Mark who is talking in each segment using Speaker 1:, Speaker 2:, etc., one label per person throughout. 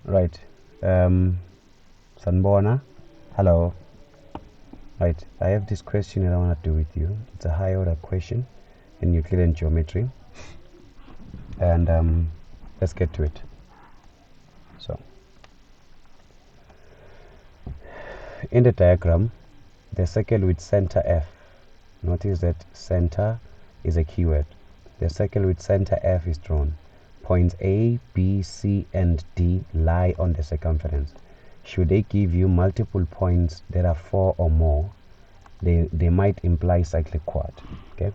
Speaker 1: Right. Sanbona, hello. Right, I have this question that I want to do with you. It's a high order question in Euclidean geometry, and let's get to it. So, in the diagram, the circle with center F. Notice that center is a keyword. The circle with center F is drawn. Points A, B, C, and D lie on the circumference. Should they give you multiple points that are 4 or more, they might imply cyclic quad. Okay,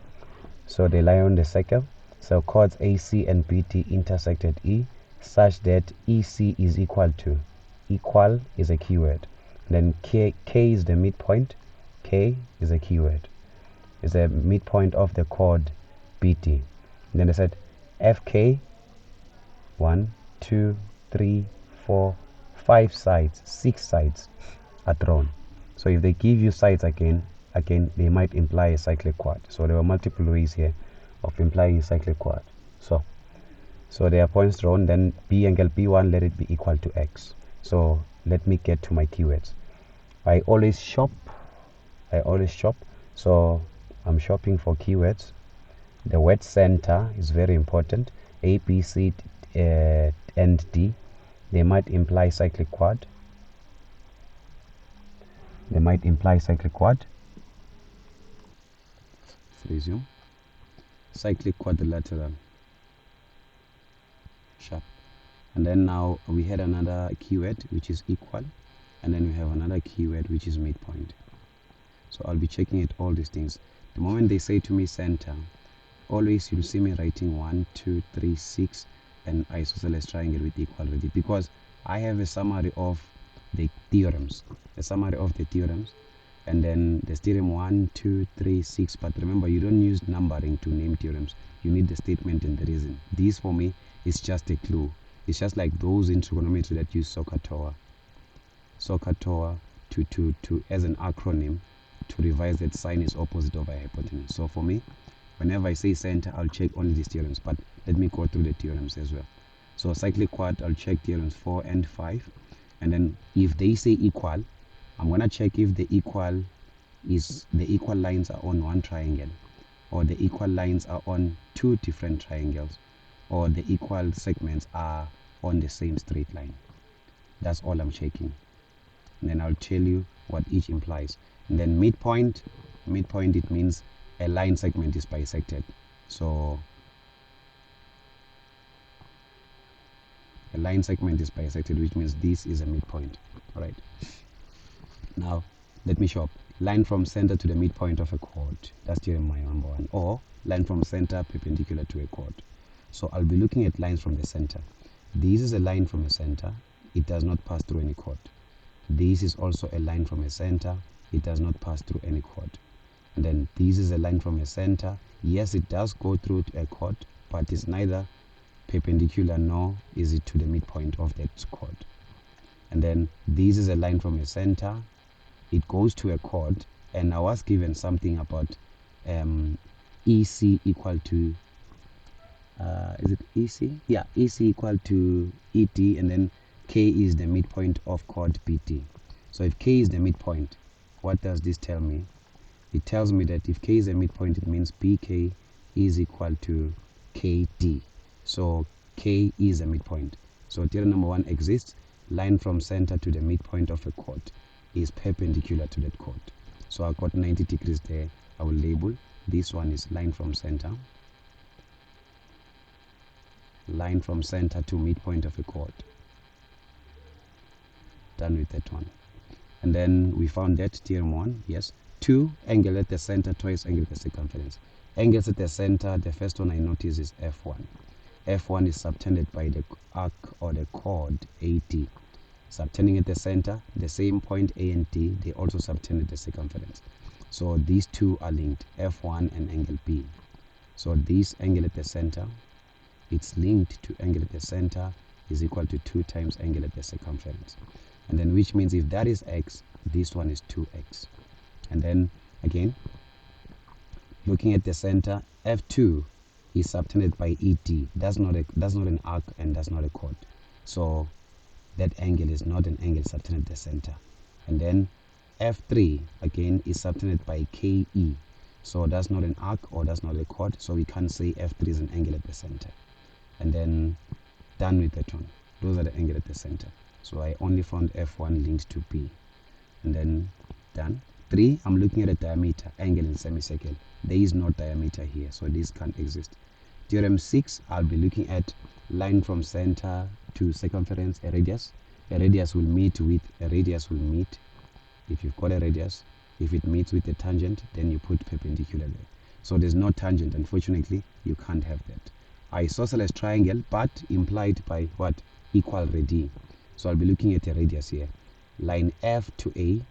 Speaker 1: so they lie on the circle. So chords AC and BD intersect at E such that EC is equal to. Equal is a keyword. Then K is the midpoint. K is a keyword. It's a midpoint of the chord BT. And then they said FK 1, 2, 3, 4, 5 sides, 6 sides are drawn. So if they give you sides again, they might imply a cyclic quad. So there are multiple ways here of implying a cyclic quad. So there are points drawn, then B angle B1, let it be equal to X. So let me get to my keywords. I always shop. So I'm shopping for keywords. The word center is very important. A, B, C, and D. They might imply cyclic quad. Resume. Cyclic quadrilateral. Sharp. And then now we had another keyword which is equal, and then we have another keyword which is midpoint. So I'll be checking at all these things. The moment they say to me center, always you'll see me writing 1, 2, 3, 6 and isosceles triangle with equality, because I have a summary of the theorems. And then there's theorem 1, 2, 3, 6. But remember, you don't use numbering to name theorems. You need the statement and the reason. This for me is just a clue. It's just like those in trigonometry that use SOHCAHTOA to as an acronym to revise that sine is opposite over hypotenuse. So for me, whenever I say center, I'll check only these theorems. But let me go through the theorems as well. So cyclic quad, I'll check theorems 4 and 5. And then if they say equal, I'm going to check if the equal lines are on one triangle, or the equal lines are on two different triangles, or the equal segments are on the same straight line. That's all I'm checking. And then I'll tell you what each implies. And then midpoint, it means a line segment is bisected. So a line segment is bisected, which means this is a midpoint. All right. Now, let me show up. Line from center to the midpoint of a chord. That's theorem number 1. Or line from center perpendicular to a chord. So I'll be looking at lines from the center. This is a line from a center. It does not pass through any chord. This is also a line from a center. It does not pass through any chord. And then this is a line from a center. Yes, it does go through to a chord, but it's neither perpendicular nor is it to the midpoint of that chord. And then this is a line from a center. It goes to a chord, and I was given something about EC equal to is it EC? Yeah, EC equal to ET, and then K is the midpoint of chord PT. So if K is the midpoint, what does this tell me? It tells me that if K is a midpoint, it means PK is equal to KT. So K is a midpoint. So theorem number 1 exists. Line from center to the midpoint of a chord is perpendicular to that chord. So I got 90 degrees there. I will label this one is line from center to midpoint of a chord. Done with that one. And then we found that theorem 1, yes. 2, angle at the center twice angle at the circumference. Angles at the center, the first one I notice is F1. F1 is subtended by the arc or the chord AT. Subtending at the center, the same point A and T, they also subtended the circumference. So these two are linked, F1 and angle B. So this angle at the center, it's linked to angle at the center is equal to 2 times angle at the circumference. And then which means if that is X, this one is 2X. And then again, looking at the center, F2 is subtended by ET. That's not an arc and that's not a chord. So that angle is not an angle subtended at the center. And then F3 again is subtended by KE. So that's not an arc or that's not a chord. So we can't say F3 is an angle at the center. And then done with that one. Those are the angle at the center. So I only found F1 linked to P. And then done. 3, I'm looking at a diameter, angle in semicircle. There is no diameter here, so this can't exist. Theorem 6, I'll be looking at line from center to circumference, a radius. A radius will meet with, if you've got a radius, if it meets with a tangent, then you put perpendicular there. So there's no tangent, unfortunately, you can't have that. Isosceles triangle, but implied by what? Equal radii. So I'll be looking at a radius here. Line F to A,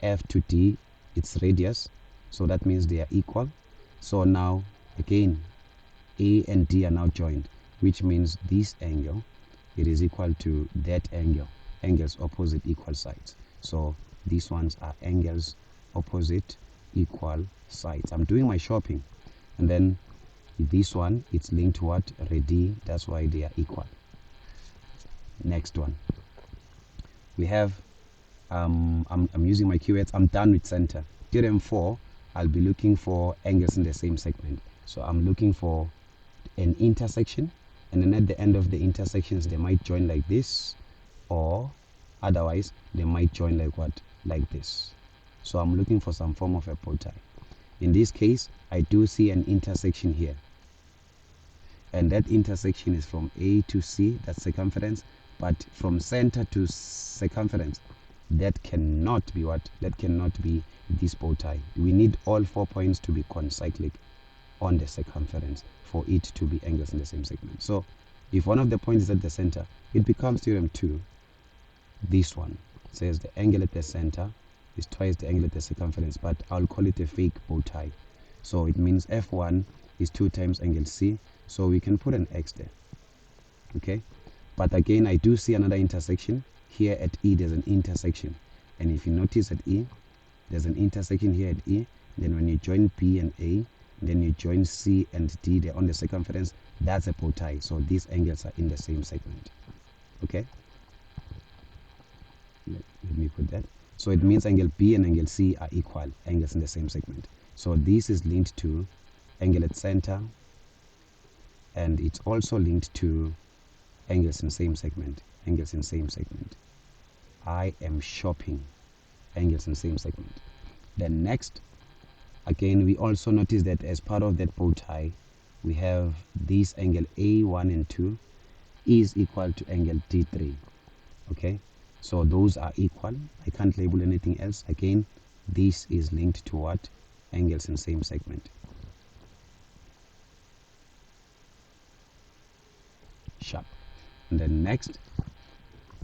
Speaker 1: F to D, its radius, so that means they are equal. So now again A and D are now joined, which means this angle, it is equal to that angle, angles opposite equal sides. So these ones are angles opposite equal sides. I'm doing my shopping, and then this one, it's linked to what? Radii, that's why they are equal. Next one, we have I'm using my keywords. I'm done with center. Theorem 4, I'll be looking for angles in the same segment. So I'm looking for an intersection, and then at the end of the intersections they might join like this, or otherwise they might join like what? Like this. So I'm looking for some form of a bow tie. In this case, I do see an intersection here, and that intersection is from A to C, that's circumference, but from center to circumference, that cannot be what? That cannot be this bow tie. We need all 4 points to be concyclic on the circumference for it to be angles in the same segment. So if one of the points is at the center, it becomes theorem 2. This one says the angle at the center is twice the angle at the circumference, but I'll call it a fake bow tie. So it means F1 is 2 times angle C, so we can put an X there. Okay, but again I do see another intersection. Here at E there's an intersection, and if you notice at E there's an intersection here at E, then when you join B and A, then you join C and D, they're on the circumference, that's a bow tie. So these angles are in the same segment. Okay, let me put that. So it means angle B and angle C are equal, angles in the same segment. So this is linked to angle at center, and it's also linked to angles in same segment, angles in same segment. I am shopping, angles in same segment. Then next, again we also notice that as part of that bow tie, we have this angle A1 and 2 is equal to angle D3. Okay, so those are equal. I can't label anything else. Again, this is linked to what? Angles in same segment. Sharp. And then next,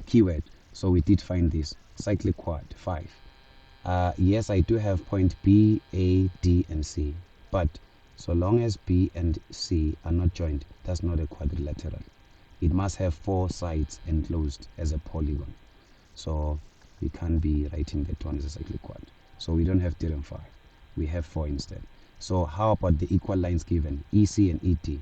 Speaker 1: keyword. So we did find this cyclic quad 5. Yes, I do have point B, A, D, and C, but so long as B and C are not joined, that's not a quadrilateral. It must have 4 sides enclosed as a polygon. So we can't be writing that one as a cyclic quad. So we don't have theorem 5. We have 4 instead. So how about the equal lines given, EC and ED?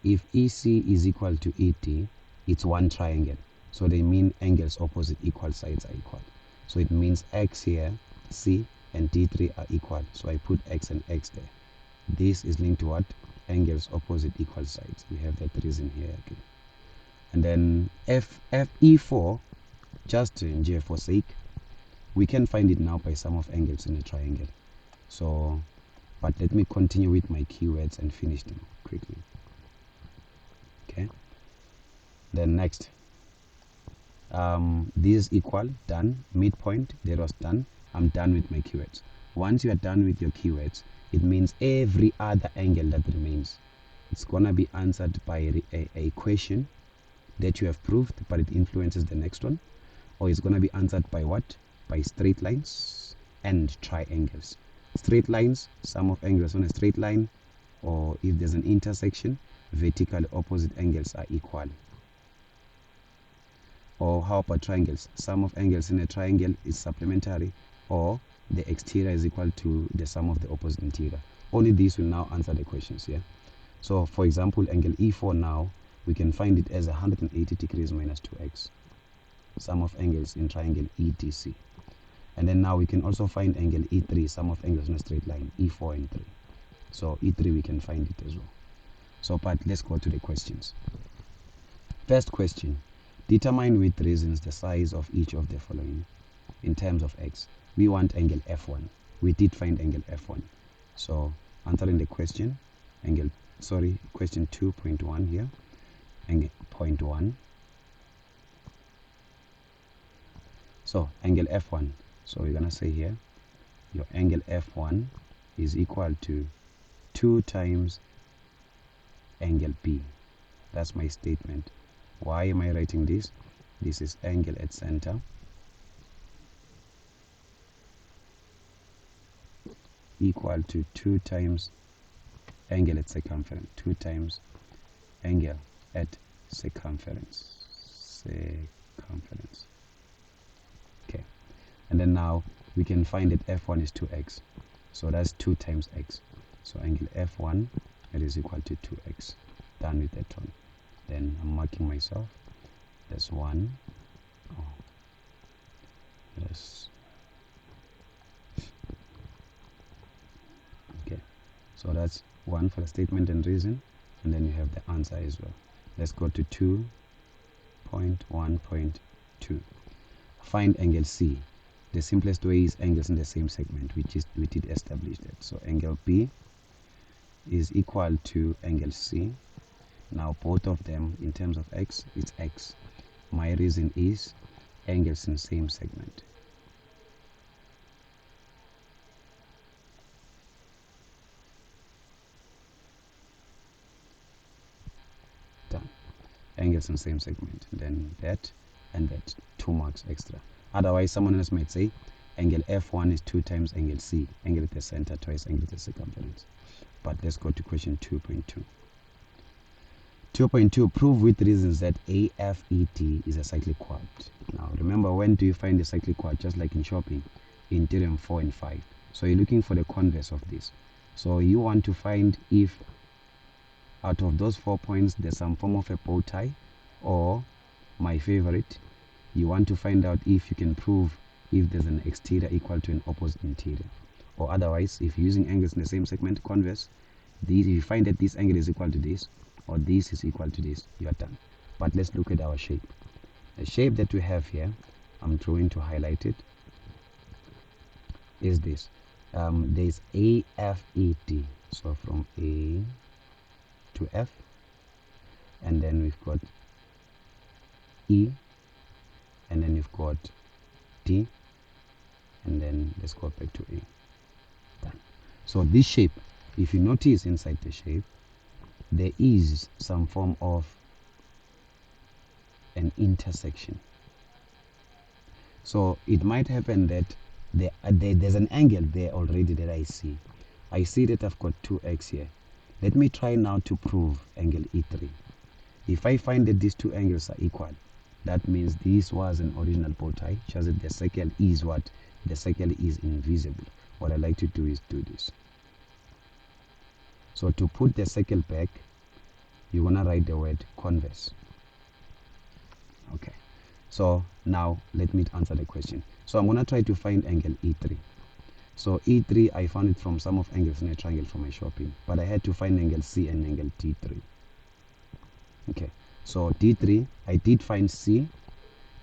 Speaker 1: If EC is equal to ED, it's one triangle. So they mean angles opposite equal sides are equal. So it means X here, C, and D3 are equal. So I put X and X there. This is linked to what? Angles opposite equal sides. We have that reason here. Okay. And then FE4, just for sake, we can find it now by sum of angles in a triangle. So, but let me continue with my keywords and finish them quickly. Okay. Then next, this is equal, done, midpoint, that was done. I'm done with my keywords. Once you are done with your keywords, it means every other angle that remains, it's gonna be answered by a question that you have proved, but it influences the next one, or it's gonna be answered by what? By straight lines and triangles. Straight lines, sum of angles on a straight line, or if there's an intersection, vertically opposite angles are equal. Or how about triangles? Sum of angles in a triangle is supplementary, or the exterior is equal to the sum of the opposite interior. Only these will now answer the questions. Yeah. So for example, angle E4 now, we can find it as 180 degrees minus 2x. sum of angles in triangle EDC. And then now we can also find angle E3, sum of angles in a straight line, E4 and 3. So E3 we can find it as well. So but let's go to the questions. First question, determine with reasons the size of each of the following in terms of x. We want angle F1. We did find angle F1. So answering the question, question 2.1 here, angle 0.1. So angle F1. So we're gonna say here, your angle F1 is equal to 2 times angle B. That's my statement. Why am I writing this? This is angle at center equal to 2 times angle at circumference. 2 times angle at circumference. Okay. And then now we can find that F1 is 2x. So that's 2 times x. So angle F1, it is equal to 2x. Done with that one. Then I'm marking myself. That's 1. Oh. Yes. Okay. So that's 1 for the statement and reason. And then you have the answer as well. Let's go to 2.1.2. Find angle C. The simplest way is angles in the same segment, we did establish that. So angle B is equal to angle C. Now both of them in terms of x, it's x. My reason is angles in same segment. Done. Angles in same segment. Then that and that, 2 marks extra. Otherwise, someone else might say angle F1 is 2 times angle C, angle at the center twice angle at the circumference. But let's go to question 2.2. 2.2, prove with reasons that AFET is a cyclic quad. Now remember, when do you find the cyclic quad? Just like in shopping, in theorem 4 and 5. So you're looking for the converse of this. So you want to find if out of those 4 points there's some form of a bow tie, or my favorite, you want to find out if you can prove if there's an exterior equal to an opposite interior. Or otherwise, if you're using angles in the same segment, converse, if you find that this angle is equal to this, or this is equal to this, you are done. But let's look at our shape. The shape that we have here, I'm trying to highlight it, is this. There's AFET, so from A to F, and then we've got E, and then you've got D, and then let's go back to A. Done. So this shape, if you notice inside the shape, there is some form of an intersection. So it might happen that there's an angle there already that I see. I see that I've got 2x here. Let me try now to prove angle E3. If I find that these two angles are equal, that means this was an original bow tie, just that the circle is what? The circle is invisible. What I like to do is do this. So to put the circle back, you're gonna write the word converse. Okay. So now let me answer the question. So I'm gonna try to find angle E3. So E3, I found it from sum of angles in a triangle for my shopping, but I had to find angle C and angle D3. Okay. So D3, I did find C.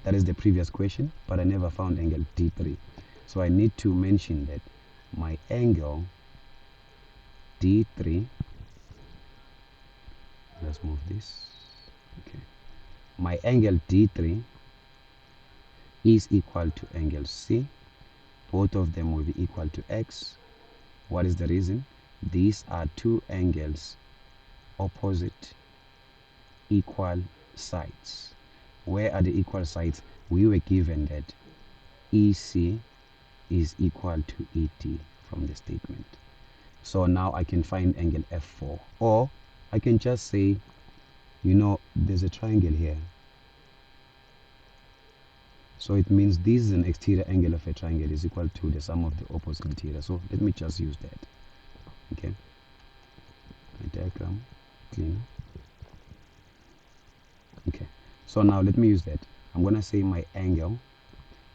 Speaker 1: That is the previous question, but I never found angle D3. So I need to mention that my angle D3, let's move this. Okay. My angle D3 is equal to angle C. Both of them will be equal to x. What is the reason? These are two angles opposite equal sides. Where are the equal sides? We were given that EC is equal to ET from the statement. So now I can find angle F4, or I can just say, you know, there's a triangle here. So it means this is an exterior angle of a triangle is equal to the sum of the opposite interior. So let me just use that. Okay. My diagram, clean. Okay. So now let me use that. I'm going to say my angle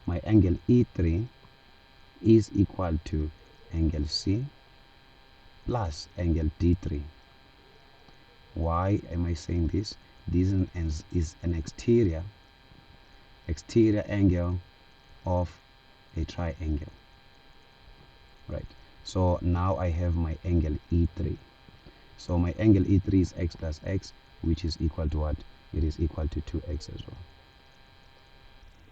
Speaker 1: E3 is equal to angle C plus angle D3. Why am I saying this? This is an exterior angle of a triangle, right? So now I have my angle E3. So my angle E3 is x plus x, which is equal to what? It is equal to 2x as well.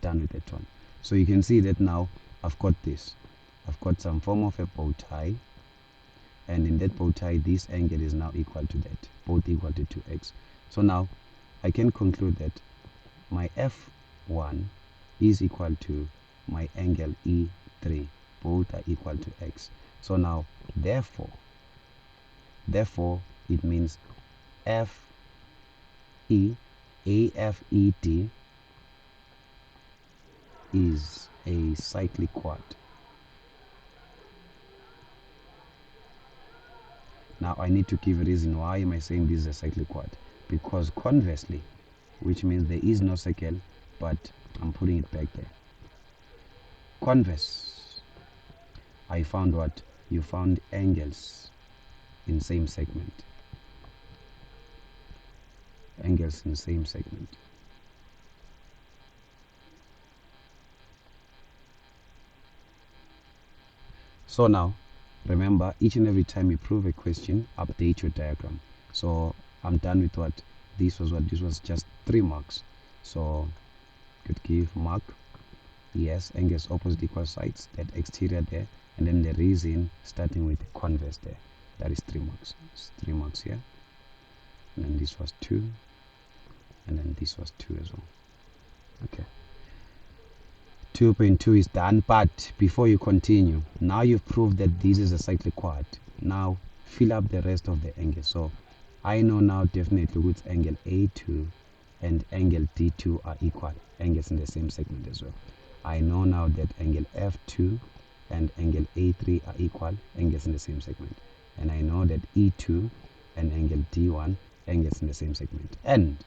Speaker 1: Done with that one. So you can see that now I've got this. I've got some form of a bow tie, and in that bow tie this angle is now equal to that, both equal to 2x. So now I can conclude that my F1 is equal to my angle E3, both are equal to x. So now therefore it means AFET is a cyclic quad. Now I need to give a reason why am I saying this is a cyclic quad. Because conversely, which means there is no circle, but I'm putting it back there. Converse, I found what? You found angles in same segment. Angles in same segment. So now, remember, each and every time you prove a question, update your diagram. So I'm done with what? This was just 3 marks. So could give mark, yes, angles opposite equal sides, that exterior there, and then the reason starting with the converse there. That is 3 marks. It's 3 marks here. And then this was 2. And then this was 2 as well. Okay. 2.2 is done, but before you continue, now you've proved that this is a cyclic quad. Now fill up the rest of the angles. So I know now definitely which angle A2 and angle D2 are equal, angles in the same segment as well. I know now that angle F2 and angle A3 are equal, angles in the same segment. And I know that E2 and angle D1, angles in the same segment. And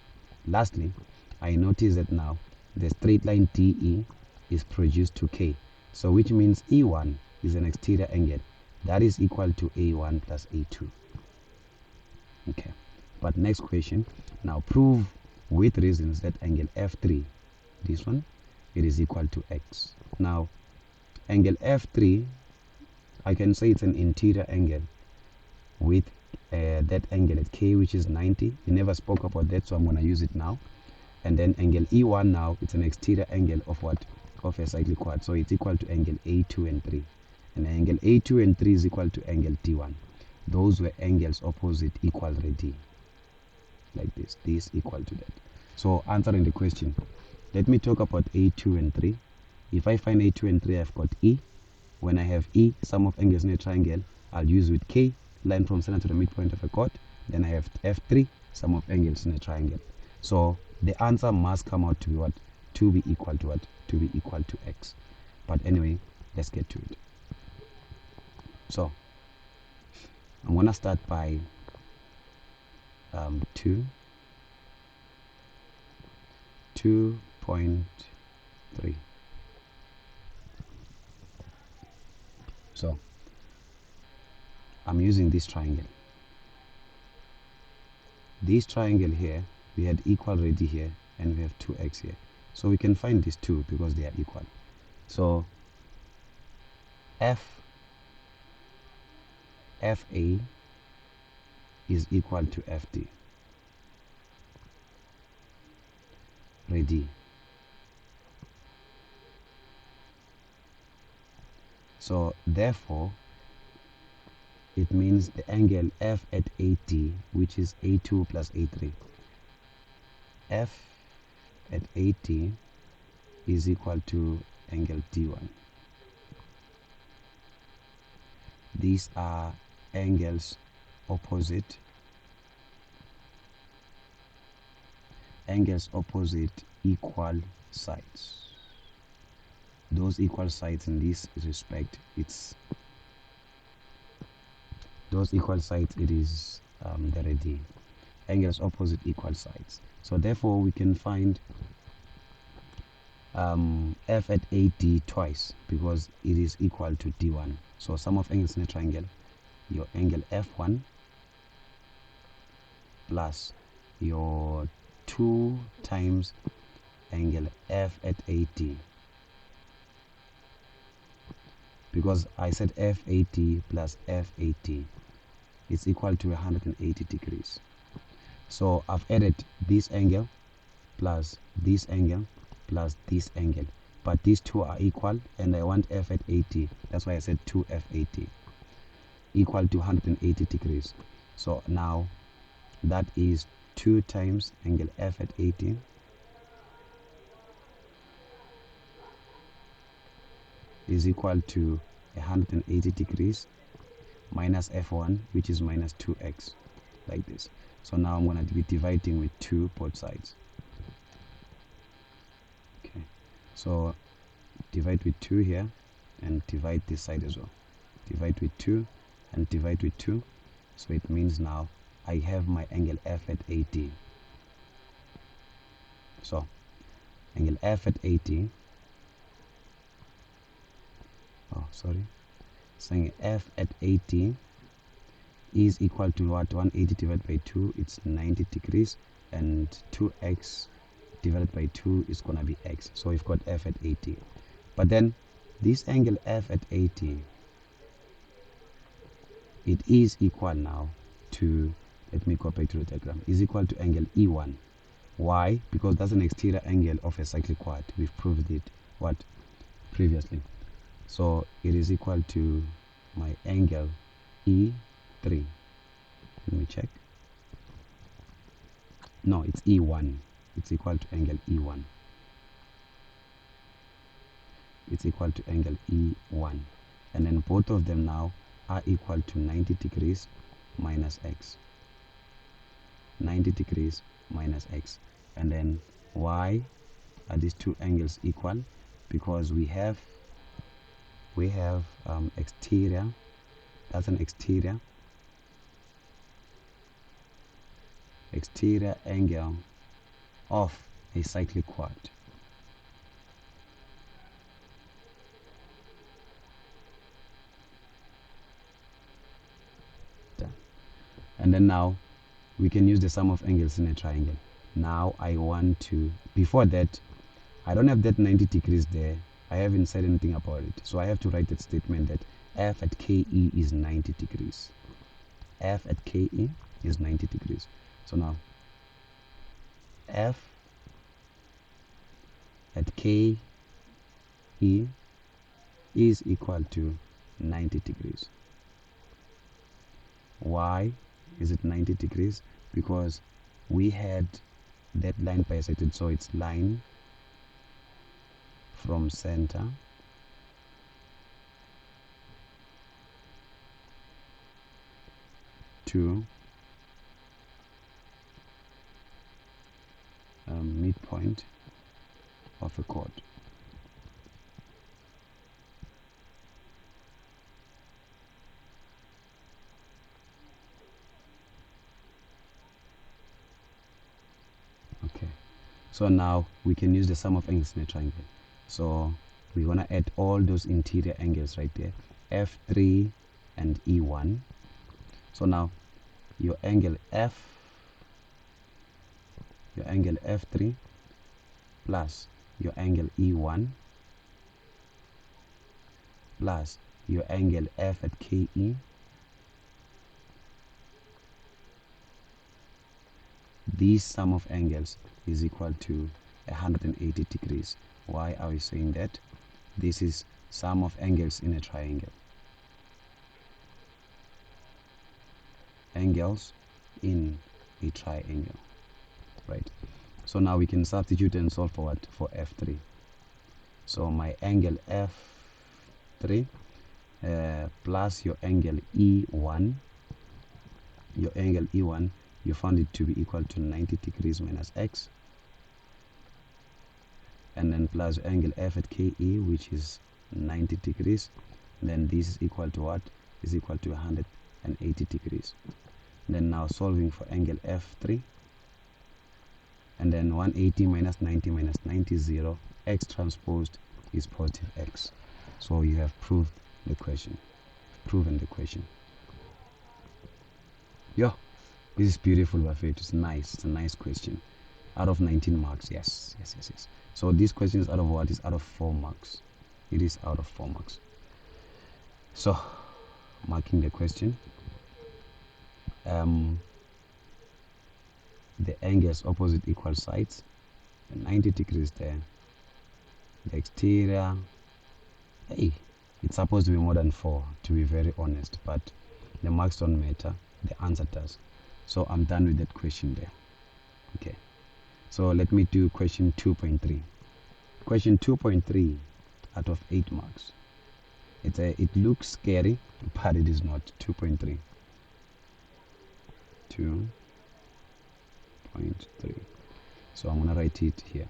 Speaker 1: lastly, I notice that now the straight line DE is produced to K. So which means E1 is an exterior angle that is equal to A1 plus A2. Okay. But next question, now prove with reasons that angle F3, this one, it is equal to X. Now, angle F3, I can say it's an interior angle with that angle at K, which is 90. We never spoke about that, so I'm going to use it now. And then angle E1 now, it's an exterior angle of what? Of a cyclic quad. So it's equal to angle A2 and 3. And angle A2 and 3 is equal to angle D1. Those were angles opposite equal radii. Like this. This equal to that. So answering the question, let me talk about A2 and 3. If I find A2 and 3, I've got E. When I have E, sum of angles in a triangle, I'll use with K, line from center to the midpoint of a chord. Then I have F3, sum of angles in a triangle. So the answer must come out to be what? To be equal to what? To be equal to X. But anyway, let's get to it. So I'm going to start by 2.3. So I'm using this triangle. This triangle here, we had equal radii here, and we have 2x here. So we can find these two because they are equal. So FA is equal to FD. Radii. So therefore, it means the angle F at AD, which is A2 plus A3. F at AD is equal to angle D1. These are angles opposite equal sides. Those equal sides in this respect, it is the radii. Angles opposite equal sides. So therefore we can find f at 8d twice because it is equal to d1. So sum of angles in a triangle, your angle f1 plus your 2 times angle f at 8d, because I said f8d plus f8d is equal to 180 degrees. So I've added this angle plus this angle plus this angle, but these two are equal and I want f at 80, that's why I said 2f80 equal to 180 degrees. So now that is 2 times angle f at 80 is equal to 180 degrees minus f1, which is minus 2x, like this. So now I'm going to be dividing with 2 both sides. Okay, so divide with 2 here and divide this side as well. Divide with 2 and divide with 2. So it means now I have my angle f at 80. So angle f at 80, saying f at 80 is equal to what? 180 divided by 2, it's 90 degrees, and 2x divided by 2 is gonna be x. So we've got f at 80. But then this angle f at 80, it is equal now to, let me go back to the diagram, is equal to angle E1. Why? Because that's an exterior angle of a cyclic quad. We've proved it what previously. So it is equal to my angle E3. Let me check. No, it's E1. It's equal to angle E1. It's equal to angle E1. And then both of them now are equal to 90 degrees minus x. 90 degrees minus x. And then why are these two angles equal? Because we have exterior, that's an exterior angle of a cyclic quad. Done. And then now we can use the sum of angles in a triangle. Now I want to, before that, I don't have that 90 degrees there. I haven't said anything about it. So I have to write that statement that f at KE is 90 degrees. F at KE is 90 degrees. So now f at KE is equal to 90 degrees. Why is it 90 degrees? Because we had that line bisected, so it's line from center to midpoint of a chord. Okay, so now we can use the sum of angles in a triangle. So we're gonna add all those interior angles right there, F3 and E1. So now your angle F3 plus your angle E1 plus your angle F at KE, this sum of angles is equal to 180 degrees. Why are we saying that? This is sum of angles in a triangle. Angles in a triangle, right? So now we can substitute and solve for what? For F3. So my angle F3 plus your angle E1, you found it to be equal to 90 degrees minus x, and then plus your angle F at KE, which is 90 degrees, and then this is equal to what? Is equal to 180 degrees. And then now solving for angle F3, and then 180 minus 90 is 0, x transposed is positive x. So you have proven the question. Yeah, this is beautiful, Wafet. It's nice. It's a nice question. Out of 19 marks, yes. So this question is out of what? Is out of 4 marks. It is out of 4 marks. So, marking the question. The angles opposite equal sides. The 90 degrees there. The exterior. Hey, it's supposed to be more than 4, to be very honest, but the marks don't matter. The answer does. So I'm done with that question there. Okay. So let me do question 2.3. Question 2.3 out of 8 marks. It looks scary, but it is not. 2.3. 2.3. So I'm gonna write it here.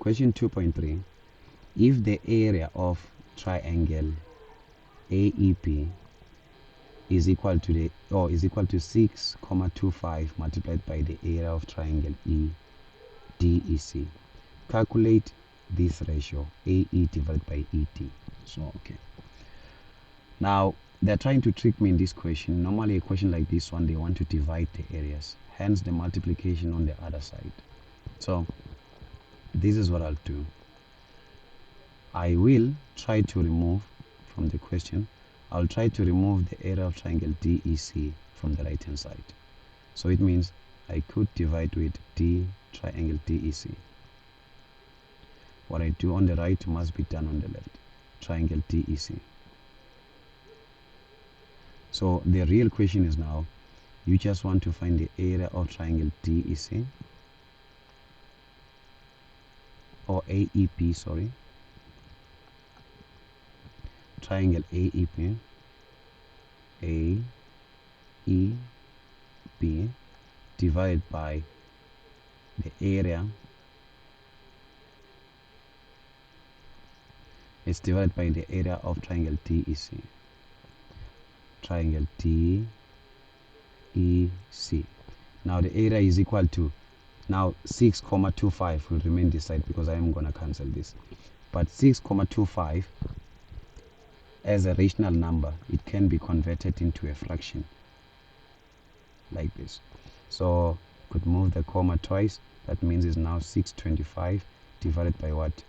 Speaker 1: Question 2.3. If the area of triangle AEP is equal to 6,25 multiplied by the area of triangle DEC, calculate this ratio AE divided by ED. So okay. Now they're trying to trick me in this question. Normally a question like this one, they want to divide the areas, hence the multiplication on the other side. So this is what I'll do. I will try to remove from the question, I'll try to remove the area of triangle DEC from the right hand side. So it means I could divide with triangle DEC. What I do on the right must be done on the left. Triangle DEC. So the real question is now, you just want to find the area of triangle DEC or AEP, sorry. Triangle AEP, divided by the area. It's divided by the area of triangle DEC. Triangle DEC. Now the area is equal to, now 6,25 will remain this side because I am going to cancel this. But 6,25 as a rational number, it can be converted into a fraction like this. So could move the comma twice. That means it's now 625 divided by what?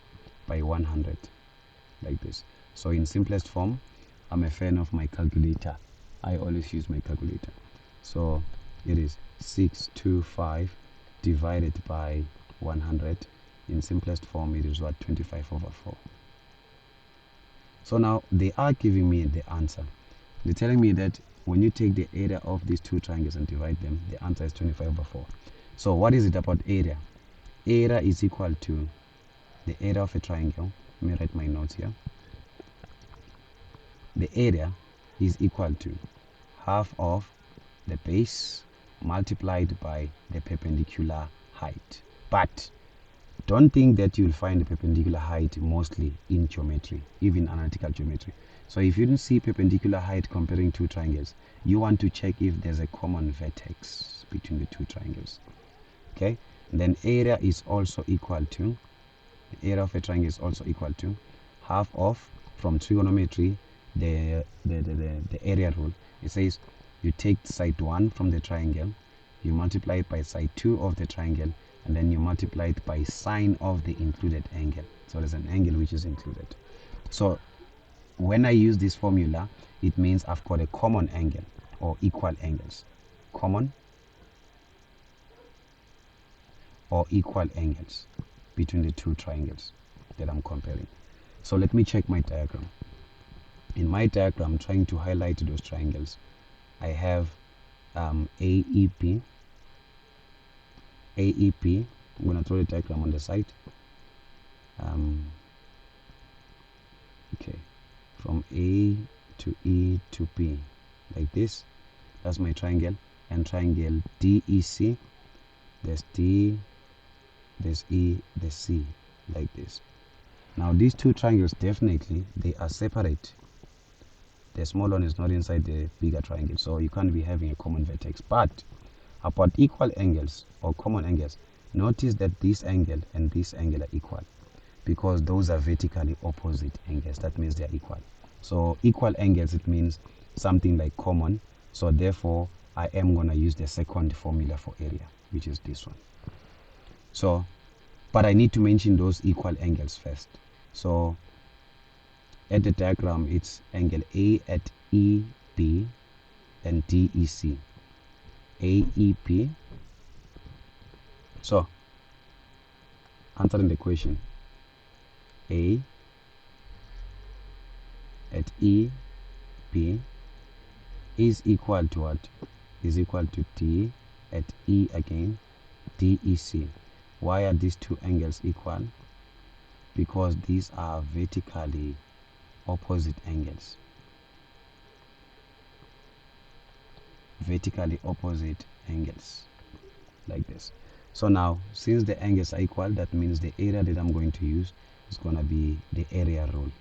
Speaker 1: By 100, like this. So in simplest form, I'm a fan of my calculator. I always use my calculator. So it is 625 divided by 100. In simplest form, it is what? 25/4. So now they are giving me the answer. They're telling me that when you take the area of these two triangles and divide them, the answer is 25/4. So what is it about area? Area is equal to the area of a triangle. Let me write my notes here. The area is equal to half of the base multiplied by the perpendicular height. But don't think that you'll find the perpendicular height mostly in geometry, even analytical geometry. So if you don't see perpendicular height comparing two triangles, you want to check if there's a common vertex between the two triangles. Okay, and then area is also equal to, the area of a triangle is also equal to half of, from trigonometry, the area rule. It says you take side 1 from the triangle, you multiply it by side 2 of the triangle, and then you multiply it by sine of the included angle. So there's an angle which is included. So when I use this formula, it means I've got a common angle or equal angles. Common or equal angles between the two triangles that I'm comparing. So let me check my diagram. In my diagram, I'm trying to highlight those triangles. I have AEP. I'm going to throw the diagram on the side. Okay, from A to E to P, like this. That's my triangle. And triangle DEC, there's D, there's E, there's C, like this. Now these two triangles, definitely they are separate. The small one is not inside the bigger triangle, so you can't be having a common vertex. But about equal angles or common angles, Notice that this angle and this angle are equal because those are vertically opposite angles. That means they are equal. So equal angles, it means something like common. So therefore I am going to use the second formula for area, which is this one. So but I need to mention those equal angles first. So at the diagram, it's angle A at EB and DEC. AEP. So answering the question, A at EB is equal to what? Is equal to D at E again, DEC. Why are these two angles equal? Because these are vertically opposite angles. Vertically opposite angles, like this. So now, since the angles are equal, that means the area that I'm going to use is going to be the area rule,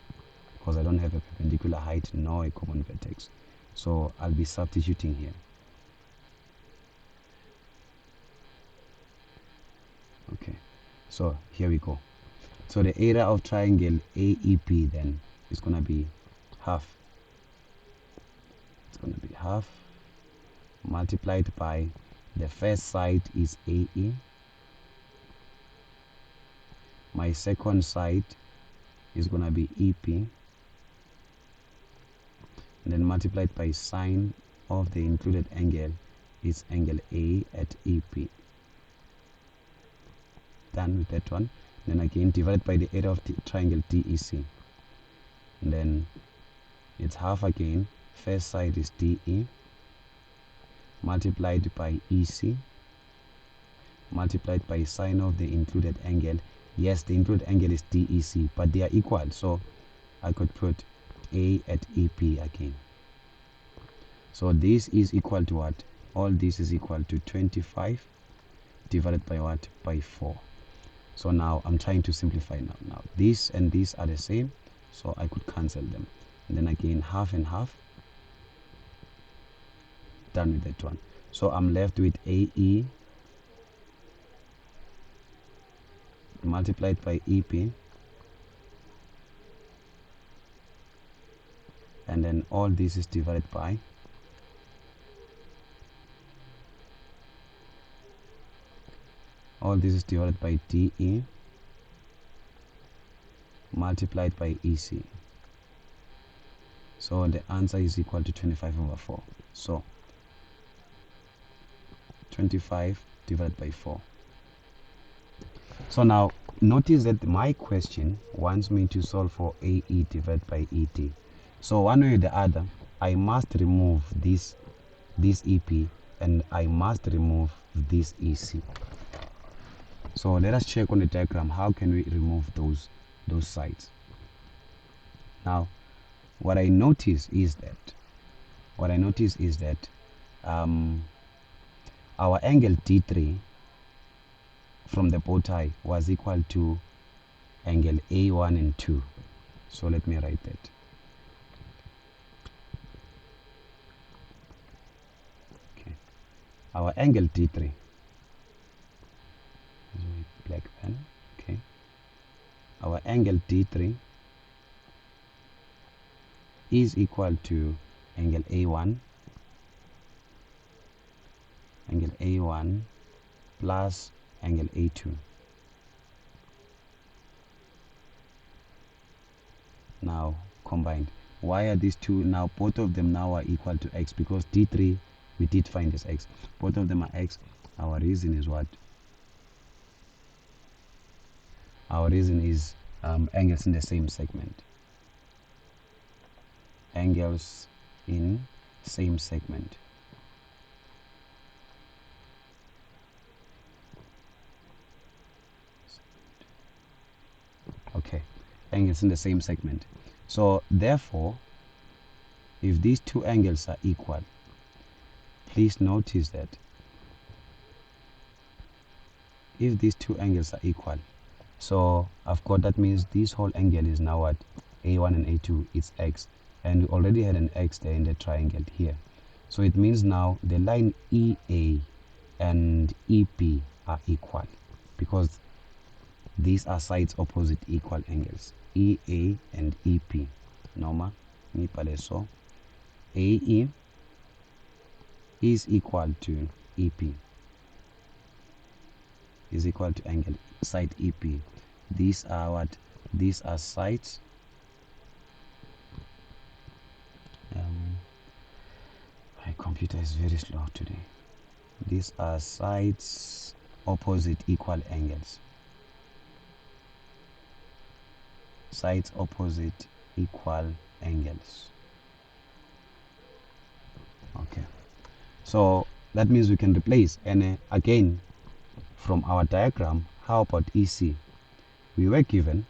Speaker 1: because I don't have a perpendicular height nor a common vertex. So I'll be substituting here. Okay, so here we go. So the area of triangle AEP then is going to be half. It's going to be half multiplied by the first side is AE. My second side is going to be EP. And then multiplied by sine of the included angle is angle A at EP. Done with that one. Then again divided by the area of the triangle DEC. And then it's half again. First side is DE multiplied by EC multiplied by sine of the included angle. Yes, the included angle is DEC, but they are equal, so I could put A at EP again. So this is equal to what? All this is equal to 25 divided by what? By 4. So now I'm trying to simplify now. Now this and these are the same, so I could cancel them. And then again half and half. Done with that one. So I'm left with AE multiplied by EP, and then all this is divided by DE multiplied by EC. So the answer is equal to 25 over 4. So 25 divided by 4. So now notice that my question wants me to solve for AE divided by ED. So one way or the other, I must remove this EP and I must remove this EC. So let us check on the diagram, how can we remove those sides. Now what I notice is that our angle D3 from the bow tie was equal to angle A1 and 2. So let me write that. Okay, our angle D3, black pen. Okay, our angle D3 is equal to angle A1 plus angle A2. Now combined. Why are these two now? Both of them now are equal to x, because D3 we did find as x. Both of them are x. Our reason is what? Our reason is angles in the same segment. Angles in same segment. Okay, angles in the same segment. So therefore, if these two angles are equal, please notice that if these two angles are equal, so I've got, that means this whole angle is now what? A1 and A2 is x, and we already had an x there in the triangle here. So it means now the line EA and EP are equal. because these are sides opposite equal angles, EA and EP. Noma ngibhale so AE is equal to EP, is equal to angle side EP. These are what? These are sides my computer is very slow today. These are sides opposite equal angles. Sides opposite equal angles. Okay, so that means we can replace, and again from our diagram, how about EC? We were given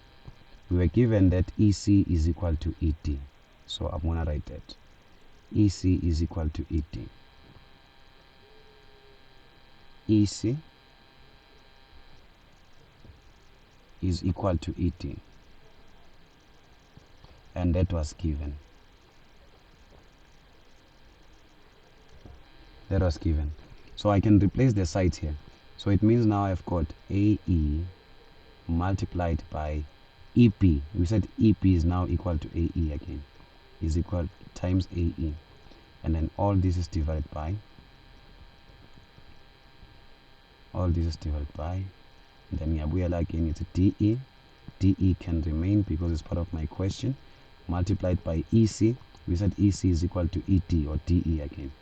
Speaker 1: that EC is equal to ET. So I'm gonna write that EC is equal to ET. EC is equal to ET, and that was given. That was given. So I can replace the sides here. So it means now I've got AE multiplied by EP. We said EP is now equal to AE again. Is equal times AE. And then all this is divided by. All this is divided by. Then Yabuela again, it's a DE. DE can remain because it's part of my question. Multiplied by EC. We said EC is equal to ET or DE again.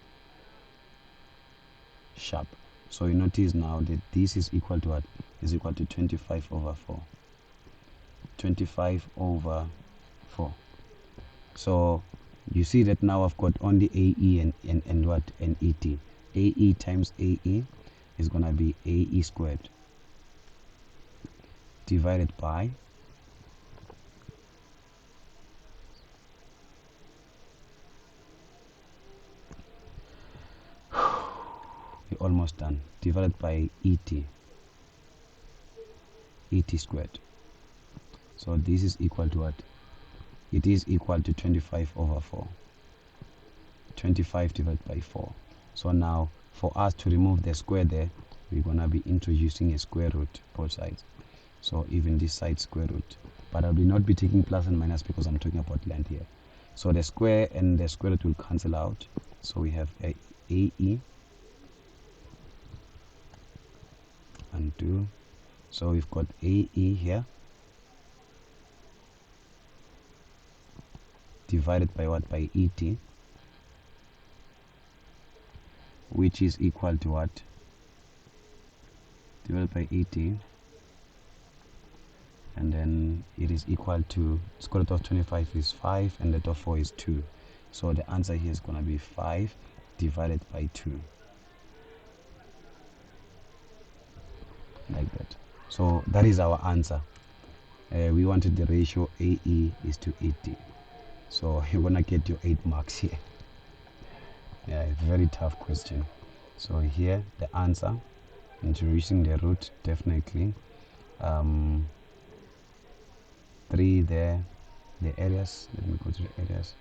Speaker 1: Sharp. So you notice now that this is equal to what? Is equal to 25 over 4. 25 over 4. So you see that now I've got only AE and what? And ET. AE times AE is going to be AE squared divided by we're almost done. Divided by ET. ET squared. So this is equal to what? It is equal to 25 over 4. 25 divided by 4. So now for us to remove the square there, we're going to be introducing a square root both sides. So even this side square root. But I will not be taking plus and minus because I'm talking about length here. So the square and the square root will cancel out. So we have AE and 2. So we've got AE here divided by what? By ET, which is equal to what? Divided by ET, and then it is equal to square root of 25 is 5 and root of 4 is 2. So the answer here is going to be 5 divided by 2, like that. So that is our answer. We wanted the ratio AE is to ET. So you're gonna get your 8 marks here. Yeah, it's a very tough question. So here the answer, introducing the root, definitely 3 there, the areas, let me go to the areas,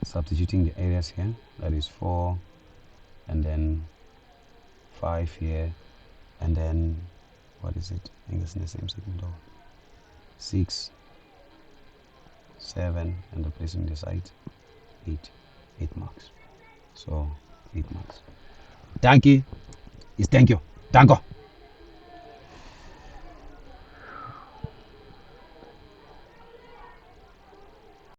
Speaker 1: substituting the areas here, that is 4 and then 5 here, and then what is it? I think it's in the same second row. 6, 7, and replacing the side 8 marks. So 8 marks. Thank you is thank you. Danko.